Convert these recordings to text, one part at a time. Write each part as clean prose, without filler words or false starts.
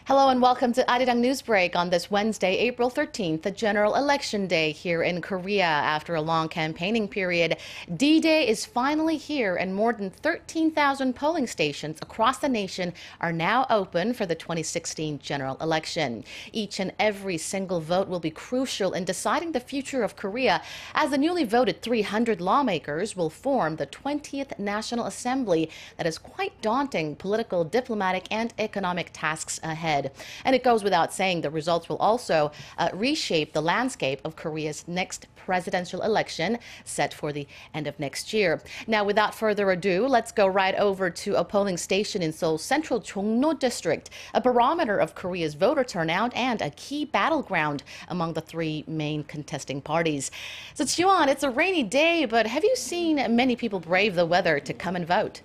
Hello and welcome to ARIRANG News Break on this Wednesday, April 13th, the general election day here in Korea. After a long campaigning period, D-Day is finally here and more than 13,000 polling stations across the nation are now open for the 2016 general election. Each and every single vote will be crucial in deciding the future of Korea, as the newly voted 300 lawmakers will form the 20th National Assembly that has quite daunting political, diplomatic, and economic tasks ahead. And it goes without saying the results will also reshape the landscape of Korea's next presidential election set for the end of next year. Now, without further ado, let's go right over to a polling station in Seoul's central Jongno district, a barometer of Korea's voter turnout and a key battleground among the three main contesting parties. So, Chuan, it's a rainy day, but have you seen many people brave the weather to come and vote?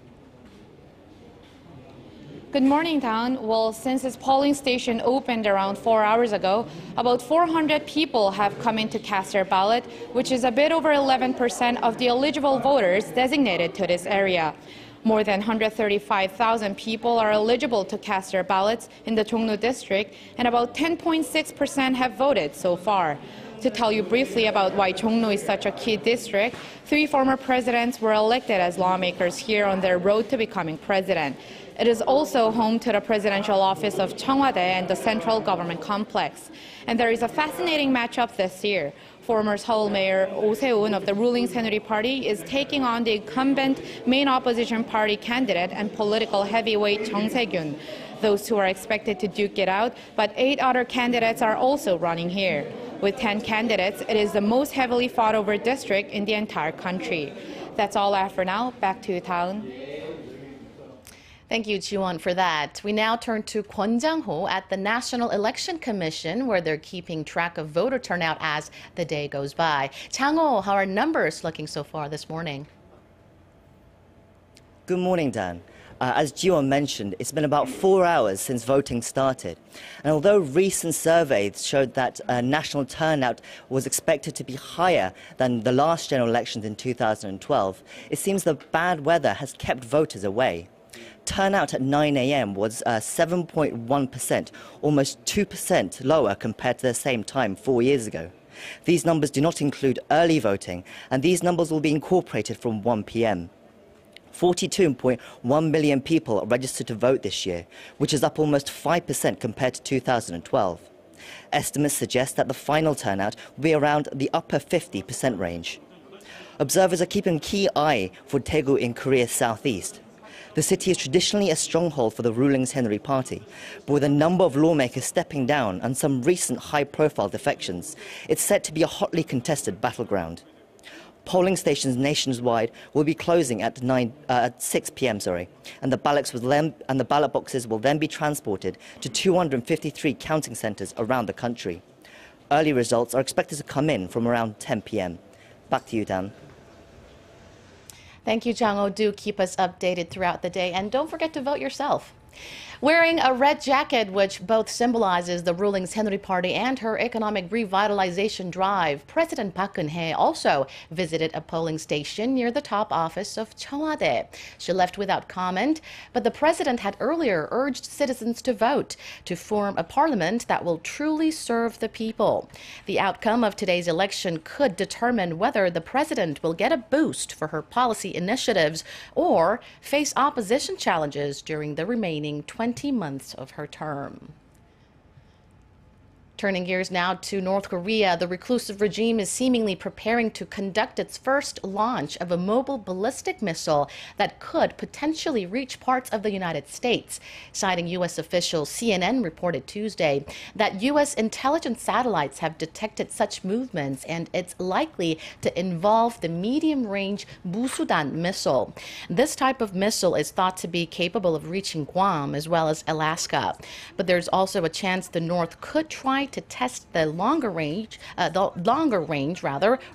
Good morning, Town. Well, since this polling station opened around 4 hours ago, about 400 people have come in to cast their ballot, which is a bit over 11% of the eligible voters designated to this area. More than 135,000 people are eligible to cast their ballots in the Jongno district, and about 10.6% have voted so far. To tell you briefly about why Jongno is such a key district, 3 former presidents were elected as lawmakers here on their road to becoming president. It is also home to the presidential office of Cheongwade and the central government complex. And there is a fascinating matchup this year. Former Seoul Mayor Oh Se-un of the ruling Saenuri Party is taking on the incumbent main opposition party candidate and political heavyweight Jung Se-gyun. Those two are expected to duke it out, but 8 other candidates are also running here. With 10 candidates, it is the most heavily fought over district in the entire country. That's all I have for now. Back to you, Town. Thank you, Jiwon, for that. We now turn to Kwon Jang-ho at the National Election Commission, where they're keeping track of voter turnout as the day goes by. Jang-ho, how are numbers looking so far this morning? Good morning, Dan. As Jiwon mentioned, it's been about 4 hours since voting started. And although recent surveys showed that national turnout was expected to be higher than the last general elections in 2012, it seems the bad weather has kept voters away. Turnout at 9 a.m. was 7.1%, almost 2% lower compared to the same time 4 years ago. These numbers do not include early voting, and these numbers will be incorporated from 1 p.m. 42.1 million people are registered to vote this year, which is up almost 5% compared to 2012. Estimates suggest that the final turnout will be around the upper 50% range. Observers are keeping a keen eye for Daegu in Korea's southeast. The city is traditionally a stronghold for the ruling Saenuri Party, but with a number of lawmakers stepping down and some recent high-profile defections, it's set to be a hotly contested battleground. Polling stations nationwide will be closing at 6 p.m. And the ballot boxes will then be transported to 253 counting centres around the country. Early results are expected to come in from around 10 p.m. Back to you, Dan. Thank you, Jang-ho. Do keep us updated throughout the day, and don't forget to vote yourself. Wearing a red jacket, which both symbolizes the ruling Saenuri Party and her economic revitalization drive, President Park Geun-hye also visited a polling station near the top office of Cheongwade. She left without comment, but the president had earlier urged citizens to vote to form a parliament that will truly serve the people. The outcome of today's election could determine whether the president will get a boost for her policy initiatives or face opposition challenges during the remaining 20 months of her term. Turning gears now to North Korea, the reclusive regime is seemingly preparing to conduct its first launch of a mobile ballistic missile that could potentially reach parts of the United States. Citing U.S. officials, CNN reported Tuesday that U.S. intelligence satellites have detected such movements, and it's likely to involve the medium-range Musudan missile. This type of missile is thought to be capable of reaching Guam as well as Alaska. But there's also a chance the North could try to test the longer range,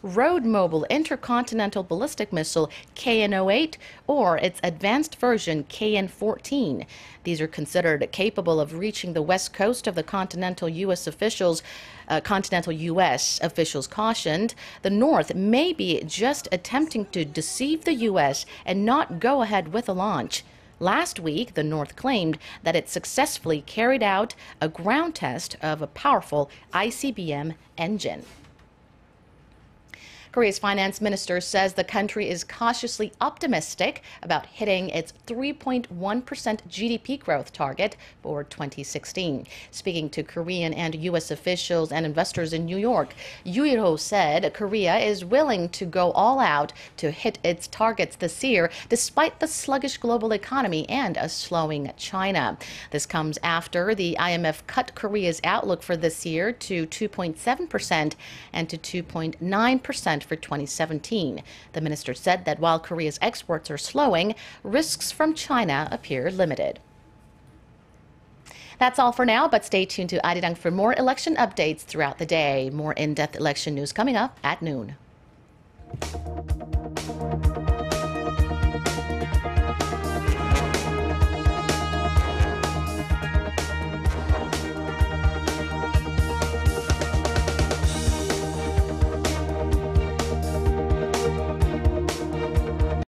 road mobile intercontinental ballistic missile KN-08 or its advanced version KN-14. These are considered capable of reaching the west coast of the continental U.S. officials cautioned the North may be just attempting to deceive the U.S. and not go ahead with a launch. Last week, the North claimed that it successfully carried out a ground test of a powerful ICBM engine. Korea's finance minister says the country is cautiously optimistic about hitting its 3.1% GDP growth target for 2016. Speaking to Korean and U.S. officials and investors in New York, Yoo said Korea is willing to go all out to hit its targets this year, despite the sluggish global economy and a slowing China. This comes after the IMF cut Korea's outlook for this year to 2.7% and to 2.9% for 2017. The minister said that while Korea's exports are slowing, risks from China appear limited. That's all for now, but stay tuned to ARIRANG for more election updates throughout the day. More in-depth election news coming up at noon.